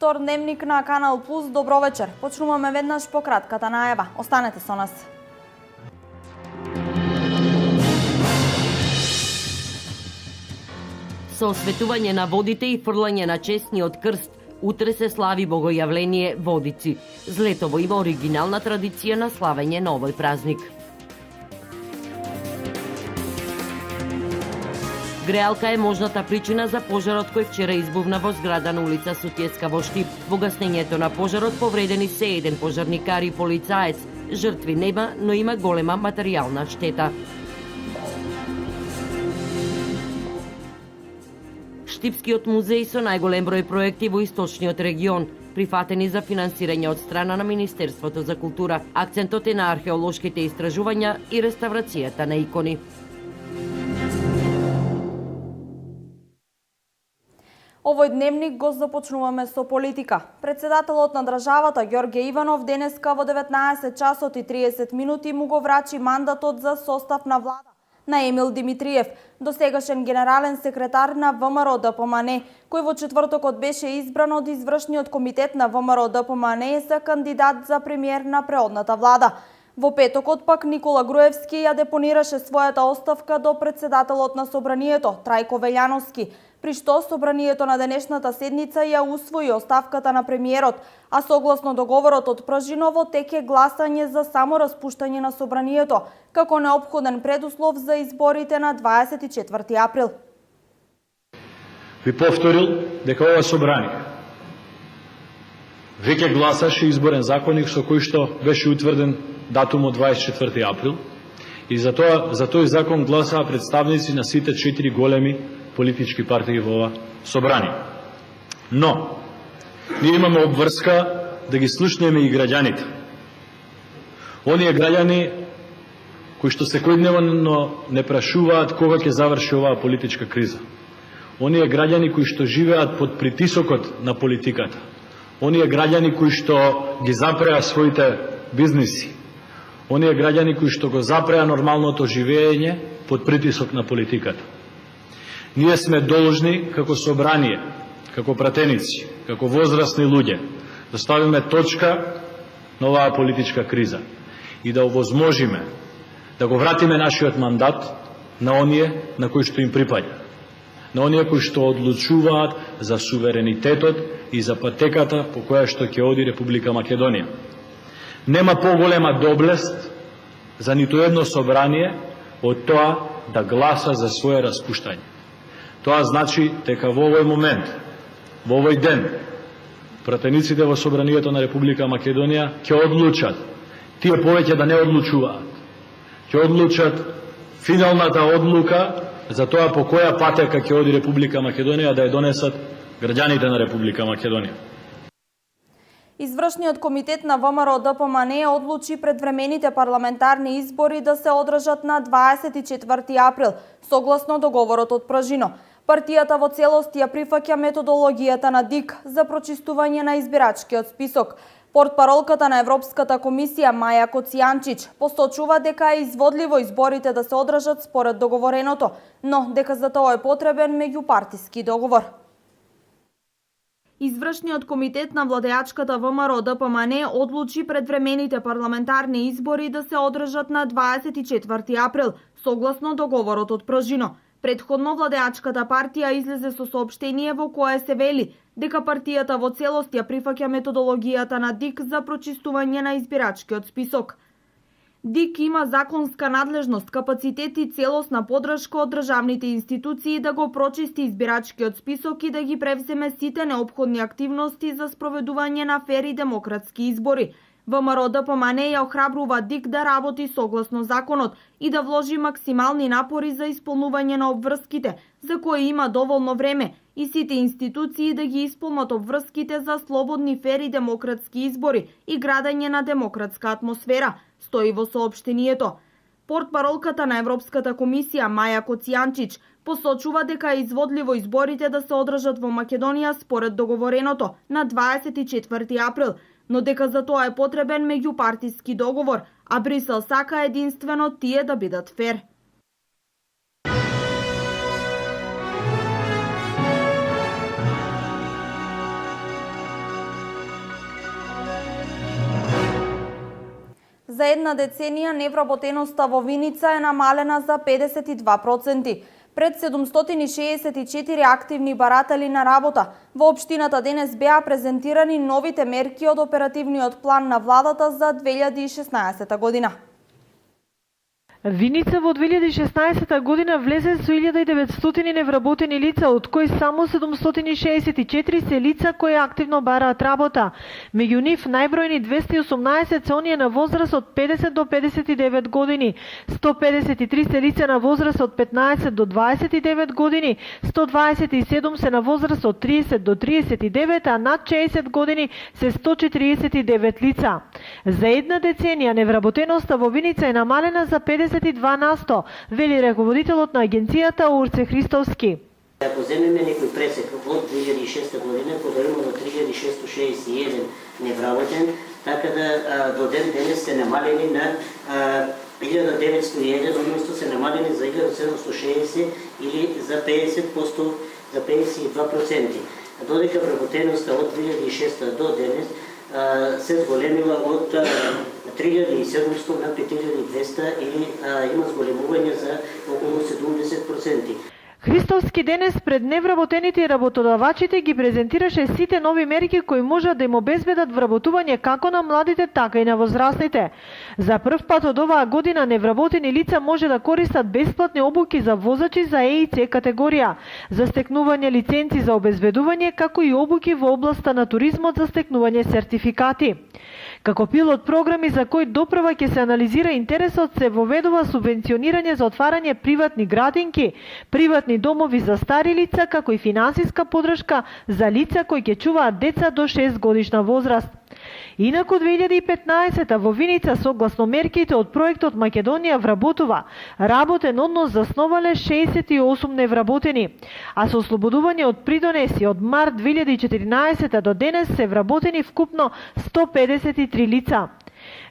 Втор дневник на Канал Плюс, добро вечер. Почнуваме веднаш по кратката најава. Останете со нас. Со осветување на водите и фрлање на честниот крст, утре се слави богојавление Водици. Злетово има оригинална традиција на славење на овој празник. Греалка е можната причина за пожарот кој вчера избувна во зграда на улица Сутјеска во Штип. Во гаснењето на пожарот повредени се еден пожарникар и полицаец. Жртви нема, но има голема материјална штета. Штипскиот музеј со најголем број проекти во источниот регион, прифатени за финансирање од страна на Министерството за култура. Акцентот е на археолошките истражувања и реставрацијата на икони. Овој дневник го започнуваме со политика. Председателот на државата Ѓорѓе Иванов денеска во 19 часот и 30 минути му го врачи мандатот за состав на влада на Емил Димитриев, досегашен генерален секретар на ВМРО ДПМН, кој во четвртокот беше избран од извршниот комитет на ВМРО ДПМН за кандидат за премиер на преодната влада. Во петокот пак Никола Груевски ја депонираше својата оставка до председателот на Собранието Трајко Велјановски, при што Собранието на денешната седница ја усвои оставката на премиерот, а согласно договорот од Пржиново теке гласање за само распуштање на Собранието, како неопходен предуслов за изборите на 24 април. Ви повторил дека ова собрание веќе гласаше изборен законник со кој што беше утврден датумот 24 април и за тој закон гласаа представници на сите 4 големи политички партии во ова собрание. Но, ние имаме обврска да ги слушнеме и граѓаните. Оние граѓани кои што секојдневно не прашуваат кога ќе заврши оваа политичка криза. Оние граѓани кои што живеат под притисокот на политиката. Оние граѓани кои што ги запреа своите бизниси. Оние граѓани кои што го запреа нормалното живење под притисок на политиката. Ние сме должни, како собрание, како пратеници, како возрастни луѓе, да ставиме точка на оваа политичка криза и да овозможиме да го вратиме нашиот мандат на оние на кои што им припаѓа, на оние кои што одлучуваат за суверенитетот и за патеката по која што ќе оди Република Македонија. Нема поголема доблест за ниту едно собрание од тоа да гласа за свое распуштање. Тоа значи дека во овој момент, во овој ден, пратениците во Собранието на Република Македонија ќе одлучат, тие повеќе да не одлучуваат, ќе одлучат финалната одлука за тоа по која патека ќе оди Република Македонија да ја донесат граѓаните на Република Македонија. Извршниот комитет на ВМРО ДПМН одлучи предвремените парламентарни избори да се одржат на 24 април, согласно договорот од Пржино. Партијата во целост ја прифаќа методологијата на ДИК за прочистување на избирачкиот список. Портпаролката на Европската комисија Маја Коцијанчич посочува дека е изводливо изборите да се одржат според договореното, но дека за тоа е потребен меѓупартиски договор. Извршниот комитет на владеачката ВМРО ДПМН одлучи предвремените парламентарни избори да се одржат на 24 април, согласно договорот од Пржино. Предходно владеачката партија излезе со соопштение во кое се вели дека партијата во целост ја прифаќа методологијата на ДИК за прочистување на избирачкиот список. ДИК има законска надлежност, капацитет и целосна подршка од државните институции да го прочисти избирачкиот список и да ги превземе сите неопходни активности за спроведување на фер и демократски избори. ВМРО ДПМН ја охрабрува ДИК да работи согласно законот и да вложи максимални напори за исполнување на обврските, за кои има доволно време, и сите институции да ги исполнат обврските за слободни, фер и демократски избори и градење на демократска атмосфера, стои во соопштението. Портпаролката на Европската комисија Маја Коцијанчич посочува дека е изводливо изборите да се одржат во Македонија според договореното на 24 април, но дека за тоа е потребен меѓупартиски договор, а Брисел сака единствено тие да бидат фер. За една деценија невработеноста во Виница е намалена за 52%. Пред 764 активни баратели на работа. Во општината денес беа презентирани новите мерки од оперативниот план на владата за 2016 година. Виница во 2016 година влезе со 1900 невработени лица, од кои само 764 се лица кои активно бараат работа. Меѓу нив најбројни 218 се оние на возраст од 50 до 59 години, 153 се лица на возраст од 15 до 29 години, 127 се на возраст од 30 до 39, а над 60 години се 149 лица. За една деценија невработеноста во Виница е намалена за 52%, вели раководителот на агенцијата Урце Христовски. Ако земеме некој пресек од 2006 година, кога имало 3661 невработен, така да до ден денес се намалени на 1901, односно се намалени за 1760 или за 50%, за 52%. Додека вработеноста од 2006 до денес се зголемила од 3700 на 5200 или има зголемување за околу 70%. Христовски денес пред невработените и работодавачите ги презентираше сите нови мерки кои можат да им обезбедат вработување како на младите, така и на возрастните. За прв пат од оваа година невработени лица може да користат бесплатни обуки за возачи за Е и С категорија, за стекнување лиценци за обезбедување, како и обуки во областа на туризмот за стекнување сертификати. Како пилот програми за кои допрва ќе се анализира интересот, се воведува субвенционирање за отварање приватни градинки, приватни домови за стари лица, како и финансиска поддршка за лица кои ќе чуваат деца до 6 годишна возраст. Инаку 2015 во Виница, согласно мерките од проектот Македонија вработува, работен однос засновале 68 невработени, а со ослободување од придонеси од март 2014 до денес се вработени вкупно 153 лица.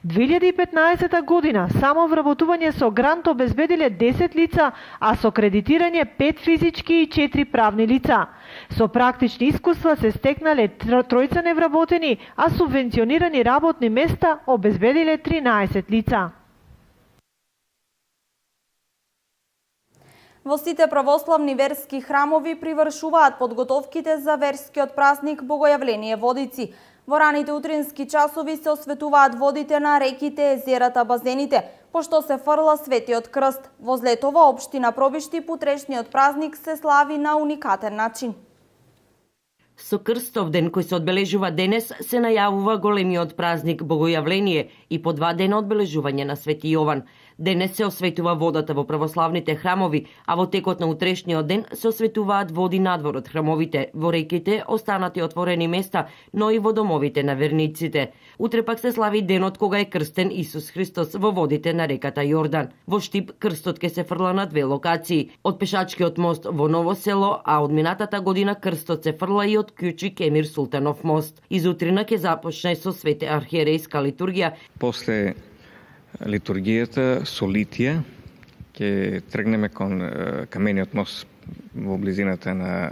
2015 година само вработување со грант обезбедиле 10 лица, а со кредитирање 5 физички и 4 правни лица. Со практични искуства се стекнале тројца невработени, а субвенционирани работни места обезбедиле 13 лица. Во сите православни верски храмови привршуваат подготовките за верскиот празник Богојавление Водици. Во раните утрински часови се осветуваат водите на реките, езерата, базените, пошто се фрла Светиот крст. Возле това општина Пробишти путрешниот празник се слави на уникатен начин. Со крстов ден кој се одбележува денес, се најавува големиот празник Богојавление и по 2 дена одбележување на Свети Јован. Денес се осветува водата во православните храмови, а во текот на утрешниот ден се осветуваат води надвор од храмовите, во реките, останати отворени места, но и во домовите на верниците. Утре пак се слави денот кога е крстен Исус Христос во водите на реката Јордан. Во Штип крстот ќе се фрла на 2 локации, од пешачкиот мост во Ново село, а од минатата година крстот се фрла и од Кјучик Емир Султанов мост. Изутрина ќе започне со свете архиерејска литургија. После литургијата со литија ќе тргнеме кон камениот мост во близината на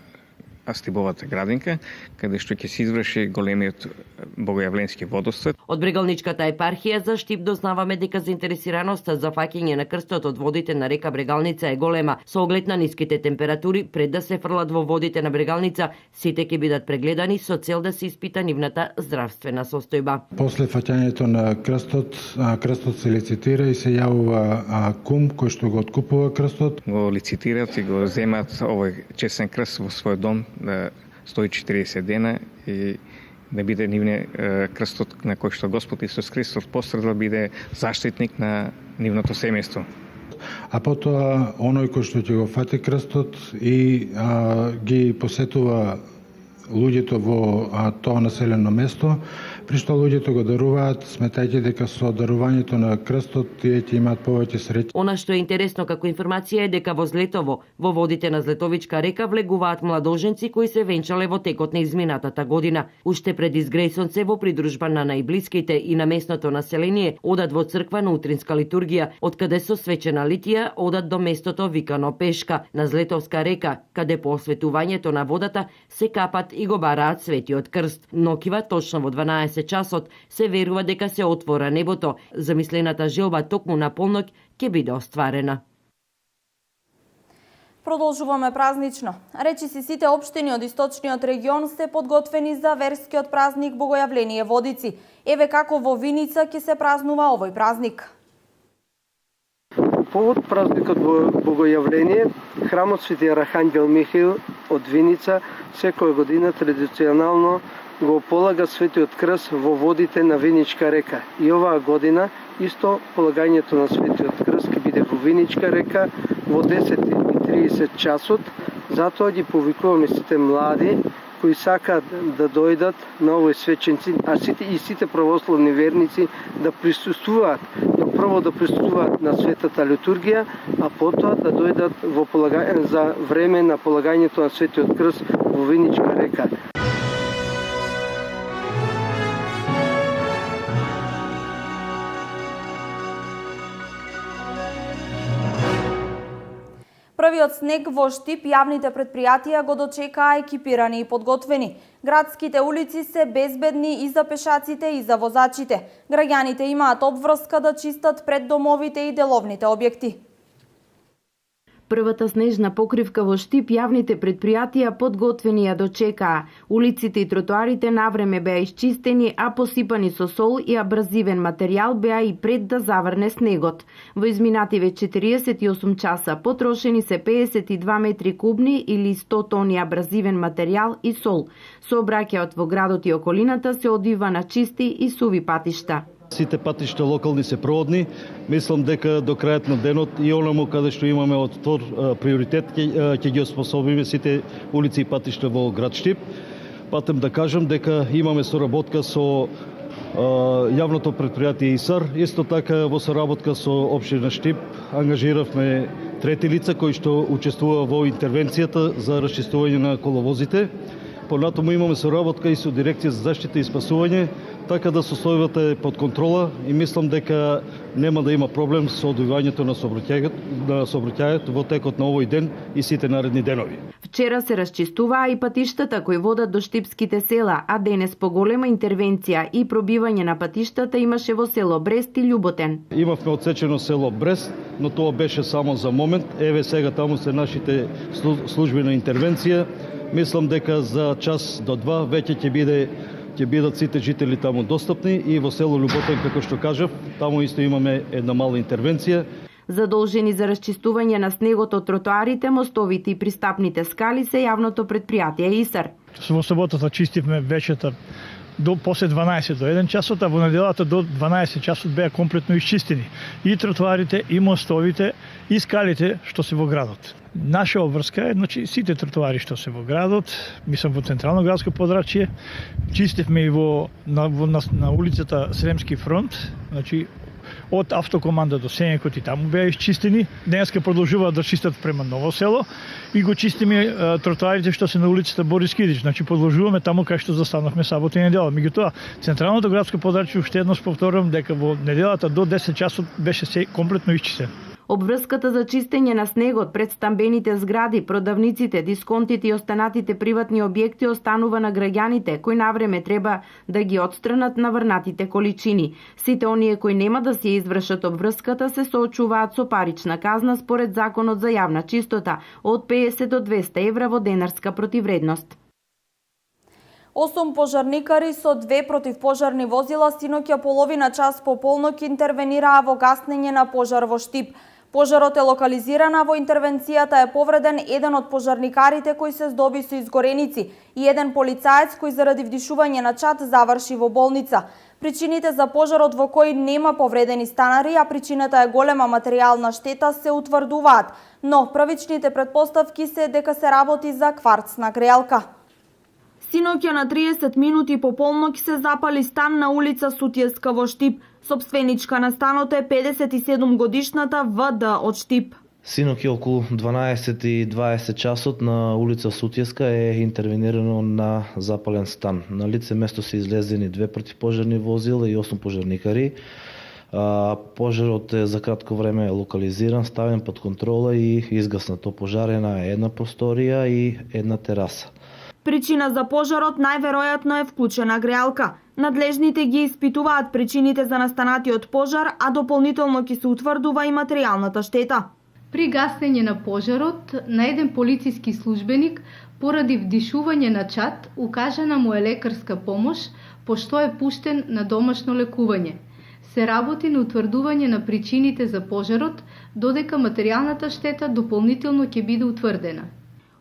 Астибовата градинка, каде што ќе се изврши големиот богојавленски водосвет. Од Брегалничката епархија за Штип дознаваме дека заинтересираноста за фаќање на крстот од водите на река Брегалница е голема. Со оглед на ниските температури, пред да се фрлат во водите на Брегалница, сите ќе бидат прегледани со цел да се испита нивната здравствена состојба. После фаќањето на крстот се лицитира и се јавува кум кој што го откупува крстот. Го лицитират и го земат овој честен крст во свој дом на 140 дена и да биде нивне крстот на кој што Господ Исус Христос пострадал биде заштитник на нивното семејство. А потоа оној кој што ќе го фати крстот и ги посетува луѓето во тоа населено место, при што луѓето го даруваат, сметајќи дека со дарувањето на крстот тие ќе имаат повеќе среќа. Она што е интересно како информација е дека во Злетово, во водите на Злетовичка река влегуваат младоженци кои се венчале во текот на изминатата година. Уште пред изгрејсонце во придружба на најблиските и на местното население одат во црква на утринска литургија, од каде со свечена литија одат до местото викано Пешка на Злетовска река, каде по осветувањето на водата се капат и го бараат Светиот крст. Нокива точно во 12 20 часот, се верува дека се отвора небото. Замислената желба токму на полноќ ќе биде остварена. Продолжуваме празнично. Речиси сите општини од источниот регион се подготвени за верскиот празник Богојавление Водици. Еве како во Виница ќе се празнува овој празник. Повод празникот Богојавление, храмот Свети Архангел Михаил од Виница секоја година традиционално го полага Светиот крст во водите на Виничка река. И оваа година исто полагањето на Светиот крст ќе биде во Виничка река во 10:30 часот. Затоа ги повикуваме сите млади кои сакаат да дојдат на овој свеченци, а сите православни верници да присуствуваат, но прво да присуствуваат на светата литургија, а потоа да дојдат за време на полагањето на Светиот крст во Виничка река. Првиот снег во Штип јавните претпријатија го дочекаа екипирани и подготвени. Градските улици се безбедни и за пешаците и за возачите. Граѓаните имаат обврска да чистат пред домовите и деловните објекти. Првата снежна покривка во Штип јавните претпријатија подготвени ја дочекаа. Улиците и тротоарите навреме беа исчистени, а посипани со сол и абразивен материјал беа и пред да заврне снегот. Во изминативе 48 часа потрошени се 52 метри кубни или 100 тони абразивен материјал и сол. Сообраќајот во градот и околината се одвива на чисти и суви патишта. Сите патишта локални се проводни. Мислам дека до крајот на денот и онаму каде што имаме од втор приоритет ќе ги оспособиме сите улици и патишта во град Штип. Патем да кажам дека имаме соработка со јавното претпријатие ИСАР. Исто така во соработка со општина Штип ангажиравме трети лица кои што учествува во интервенцијата за расчистување на коловозите. Понатаму имаме соработка и со дирекција за заштита и спасување, така да состојбата е под контрола и мислам дека нема да има проблем со одвивањето на сообраќајот во текот на овој ден и сите наредни денови. Вчера се расчистуваа и патиштата кои водат до штипските села, а денес поголема интервенција и пробивање на патиштата имаше во село Брест и Љуботен. Имавме отсечено село Брест, но тоа беше само за момент. Еве сега таму се нашите служби на интервенција. Мислам дека за час до два веќе ќе бидат сите жители таму достапни и во село Љуботен, како што кажав, таму исто имаме една мала интервенција. Задолжени за расчистување на снегот од тротоарите, мостовите и пристапните скали се јавното претпријатие ИСАР. Во саботата чистивме вечерта до после 12 до 1 часот, а во неделата до 12 часот беа комплетно исчистени и тротоарите, и мостовите, и скалите што се во градот. Наша обврска е, значи, сите тротоари што се во градот, мислам во централно градско подрачје, чистивме и на улицата Сремски фронт, значи од автокоманда до Сењекот и таму беа исчистени. Денеска продолжуваат да чистат према Ново село и го чистиме тротоарите што се на улицата Борис Кидич. Значи продолжуваме таму кај што застанавме сабота и недела. Меѓутоа, централното градско подрачје уште еднаш повторувам дека во неделата до 10 часот беше се комплетно исчистено. Обврската за чистење на снегот пред стамбените згради, продавниците, дисконтите и останатите приватни објекти останува на граѓаните, кои навреме треба да ги отстранат наврнатите количини. Сите оние кои нема да се извршат обврската се соочуваат со парична казна според Законот за јавна чистота од 50 до 200 евра во денарска противредност. 8 пожарникари со 2 противпожарни возила синоќа половина час по полноќ интервенираа во гаснење на пожар во Штип. Пожарот е локализиран, а во интервенцијата е повреден еден од пожарникарите кој се здоби со изгореници и еден полицаец кој заради вдишување на чад заврши во болница. Причините за пожарот во кој нема повредени станари, а причината е голема материјална штета се утврдуваат, но првичните претпоставки се дека се работи за кварцна грејалка. Синоќа на 30 минути по полноќ се запали стан на улица Сутјеска во Штип. Собственичка на станот е 57 годишната ВД од Штип. Синоќа околу 12:20 часот на улица Сутјеска е интервенирано на запален стан. На лице место се излезени 2 противпожарни возила и 8 пожарникари. Пожарот е за кратко време локализиран, ставен под контрола и изгаснато. Пожарена е една просторија и една тераса. Причина за пожарот најверојатно е вклучена греалка. Надлежните ги испитуваат причините за настанатиот пожар, а дополнително ќе се утврдува и материјалната штета. При гасење на пожарот, на еден полициски службеник, поради вдишување на чад, укажана му е лекарска помош, пошто е пуштен на домашно лекување. Се работи на утврдување на причините за пожарот, додека материјалната штета дополнително ќе биде утврдена.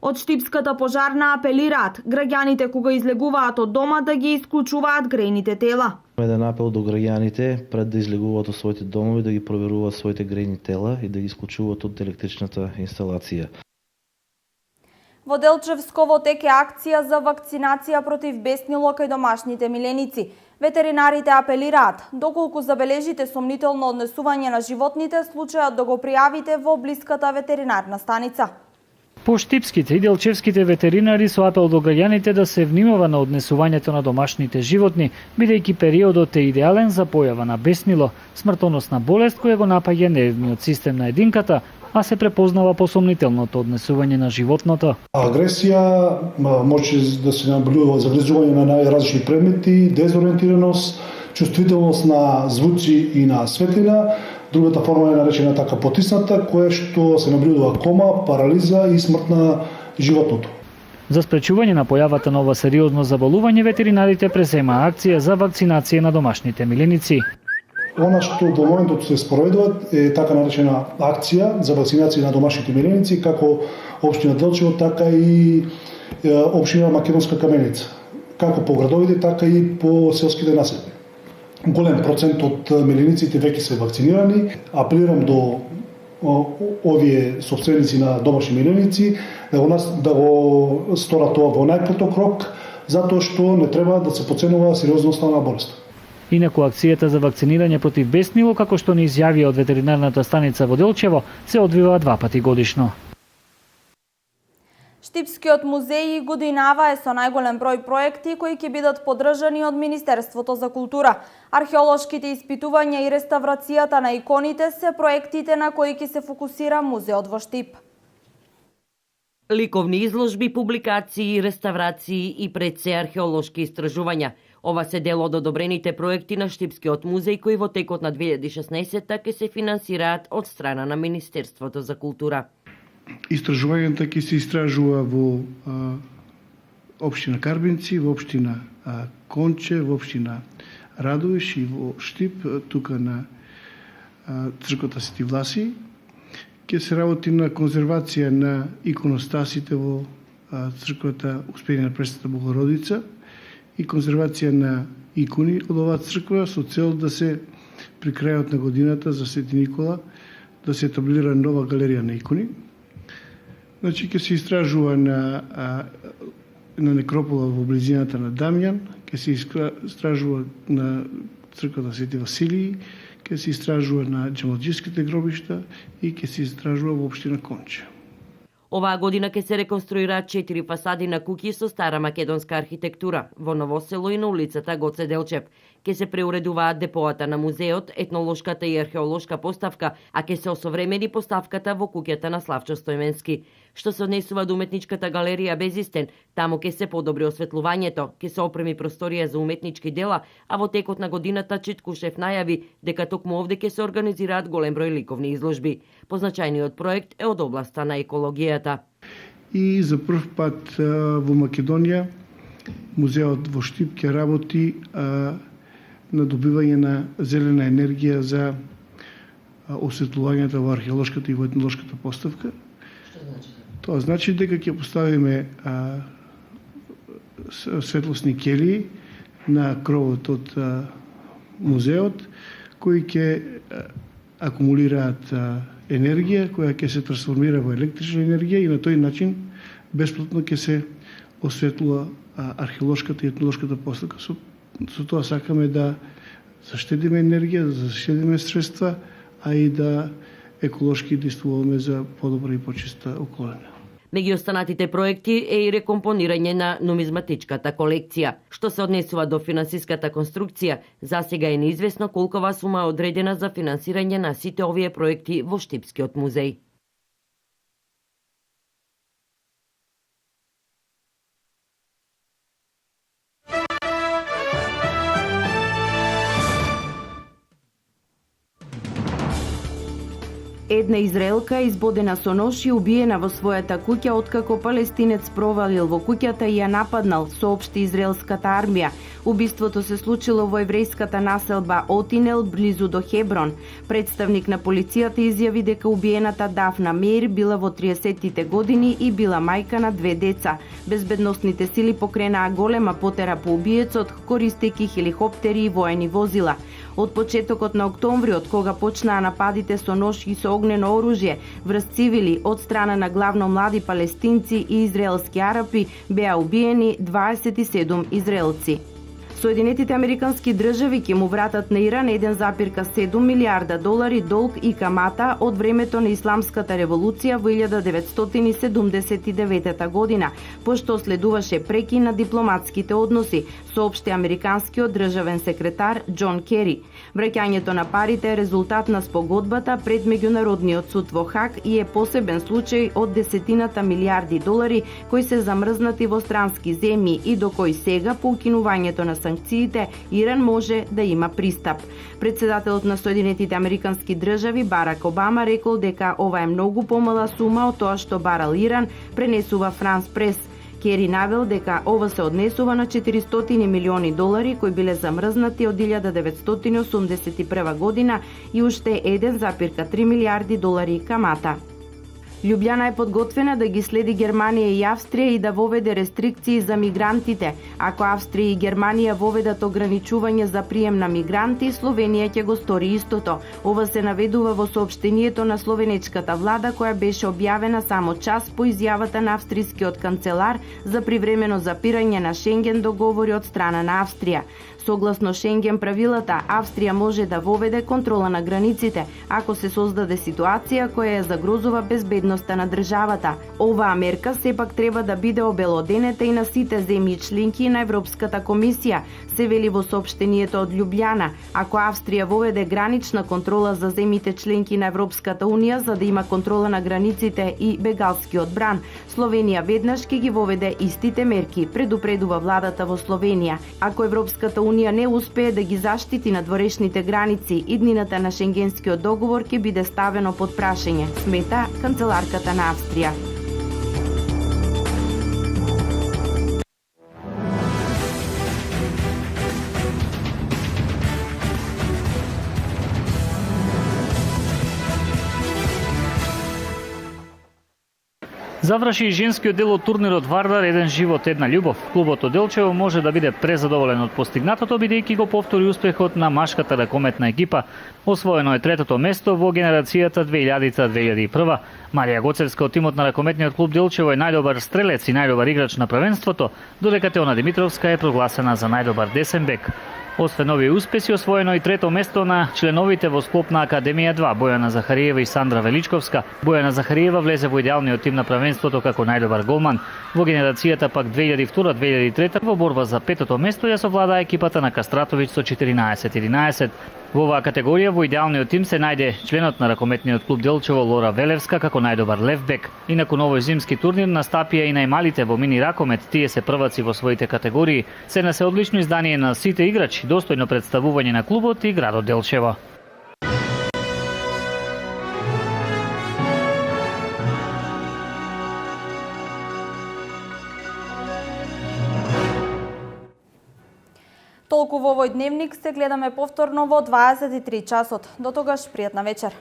Од Штипската пожарна апелираат граѓаните кога излегуваат од дома да ги исклучуваат грејните тела. Еден апел до граѓаните пред да излегуваат од своите домови да ги проверуваат своите грејни тела и да ги исклучуваат од електричната инсталација. Во Делчевско во тек е акција за вакцинација против беснило кај домашните миленици. Ветеринарите апелираат, доколку забележите сомнително однесување на животните, случајот да го пријавите во блиската ветеринарна станица. По штипските и делчевските ветеринари со апел до граѓаните да се внимава на однесувањето на домашните животни, бидејќи периодот е идеален за појава на беснило, смртоносна болест која го напаѓа нервниот систем на единката, а се препознава по сомнителното однесување на животното. Агресија може да се наблюдува загризување на најразлични предмети, дезориентираност, чувствителност на звуци и на светлина. Другата форма е наречена така потисната, која што се наблюдува кома, парализа и смрт на животното. За спречување на појавата на ова сериозно заболување, ветеринарите презема акција за вакцинација на домашните миленици. Она што до моментот се спроведува е така наречена акција за вакцинација на домашните миленици, како општина Делчево, така и општина Македонска Каменица, како по градовите, така и по селските населби. Голем процент од милениците веќе се вакцинирани. Апелирам до овие собственици на домашни миленици да го сторат тоа во најкраток рок, затоа што не треба да се подценува сериозноста на болест. Инаку акцијата за вакцинирање против беснило, како што ни изјавија од ветеринарната станица во Делчево, се одвива 2 пати годишно. Штипскиот музеј годинава е со најголем број проекти кои ќе бидат поддржани од Министерството за култура. Археолошките испитувања и реставрацијата на иконите се проектите на кои ќе се фокусира музеот во Штип. Ликовни изложби, публикации, реставрации и пред се археолошки истражувања. Ова се дел од одобрените проекти на Штипскиот музеј кои во текот на 2016 ќе се финансираат од страна на Министерството за култура. Истражувањата ќе се истражува во општина Карбинци, во општина Конче, во општина Радовиш и во Штип, тука на црквата Свети Власи. Ќе се работи на конзервација на иконостасите во црквата Успение на Пресвета Богородица и конзервација на икони од оваа црква со цел да се при крајот на годината за Свети Никола да се етаблира нова галерија на икони. Значи, ќе се истражува на некропола во близината на Дамјан, ќе се истражува на црквата Свети Василии, ќе се истражува на џемалџиските гробишта и ќе се истражува во општина Конче. Оваа година ќе се реконструираат 4 фасади на куќи со стара македонска архитектура во Новосело и на улицата Гоце Делчев. Ќе се преуредуваат депоата на музеот, етнолошката и археолошка поставка, а ќе се осовремени поставката во куќата на Славчо Стојменски. Што се однесува до уметничката галерија Безистен, таму ќе се подобри осветлувањето, ќе се опреми просторија за уметнички дела, а во текот на годината Читкушев најави дека токму овде ќе се организираат голем број ликовни изложби. Позначајниот проект е од областа на екологијата. И за прв пат во Македонија музеот во Штип ќе работи на добивање на зелена енергија за осветлувањето во археолошката и во етнолошката поставка. Што значи? Тоа значи дека ќе поставиме светлосни келии на кровот од музеот, кои ќе акумулираат енергија, која ќе се трансформира во електрична енергија и на тој начин бесплатно ќе се осветлува археолошката и етнолошката поставка. Со тоа сакаме да заштедиме енергија, да заштедиме средства, а и да еколошки действуваме за подобра и почиста околина. Меѓу останатите проекти е и рекомпонирање на нумизматичката колекција. Што се однесува до финансиската конструкција, засега е неизвестно колкова сума е одредена за финансирање на сите овие проекти во Штипскиот музеј. Една израелка е избодена со нож и убиена во својата куќа откако палестинец провалил во куќата и ја нападнал, соопшти израелската армија. Убиството се случило во еврејската населба Отинел близу до Хеброн. Представник на полицијата изјави дека убиената Дафна Меир била во 30-тите години и била мајка на 2 деца. Безбедносните сили покренаа голема потера по убиецот, користејќи хеликоптери и воени возила. Од почетокот на октомври, од кога почнаа нападите со нож и со огнено оружје врз цивили од страна на главно млади палестинци и израелски арапи, беа убиени 27 израелци. Соединетите американски држави ќе му вратат на Иран 1,7 милиарда долари долг и камата од времето на Исламската револуција во 1979 година, пошто следуваше прекин на дипломатските односи, соопшти американскиот државен секретар Џон Кери. Враќањето на парите е резултат на спогодбата пред Меѓународниот суд во Хаг и е посебен случај од десетината милиарди долари кои се замрзнати во странски земји и до кои сега по укинувањето на санкциите Иран може да има пристап. Председателот на Соединетите американски држави Барак Обама рекол дека ова е многу помала сума од тоа што барал Иран, пренесува Франс Прес. Кери навел дека ова се однесува на 400 милиони долари кои биле замрзнати од 1981 година и уште 1,3 милиарди долари камата. Лјубљана е подготвена да ги следи Германија и Австрија и да воведе рестрикции за мигрантите. Ако Австрија и Германија воведат ограничување за прием на мигранти, Словенија ќе го стори истото. Ова се наведува во соопштението на словенечката влада која беше објавена само час по изјавата на австрискиот канцелар за привремено запирање на Шенген договори од страна на Австрија. Согласно Шенген правилата, Австрија може да воведе контрола на границите ако се создаде ситуација која ја загрозува безбедноста на државата. Оваа мерка сепак треба да биде обелоденета и на сите земји членки на Европската комисија, се вели во соопштението од Лјубљана. Ако Австрија воведе гранична контрола за земјите членки на Европската унија за да има контрола на границите и бегалскиот бран, Словенија веднаш ќе ги воведе истите мерки, предупредува владата во Словенија. Ако Европската унија не успее да ги заштити надворешните граници, иднината на Шенгенскиот договор ќе биде ставено под прашање, смета канцеларката на Австрија. Заврши и женскиот дел од турнирот Вардар еден живот, една љубов. Клубот од Делчево може да биде презадоволен од постигнатото, бидејќи го повтори успехот на машката ракометна екипа. Освоено е третото место во генерацијата 2000-2001. Марија Гоцевска од тимот на ракометниот клуб Делчево е најдобар стрелец и најдобар играч на првенството, додека Теона Димитровска е прогласена за најдобар десен бек. Освен овие успеси, освоено и трето место на членовите во склоп на Академија 2, Бојана Захариева и Сандра Величковска. Бојана Захариева влезе во идеалниот тим на првенството како најдобар голман. Во генерацијата пак 2002-2003 во борба за петото место ја совлада екипата на Кастратовиќ со 14-11. Во оваа категорија во идеалниот тим се најде членот на ракометниот клуб Делчево Лора Велевска како најдобар лев бек. Инаку на овој зимски турнир настапија и најмалите во мини ракомет, тие се прваци во своите категории. Се се одлично издание на сите играчи, достојно представување на клубот и градот Делчево. Толку во овој дневник, се гледаме повторно во 23 часот. До тогаш, пријатна вечер.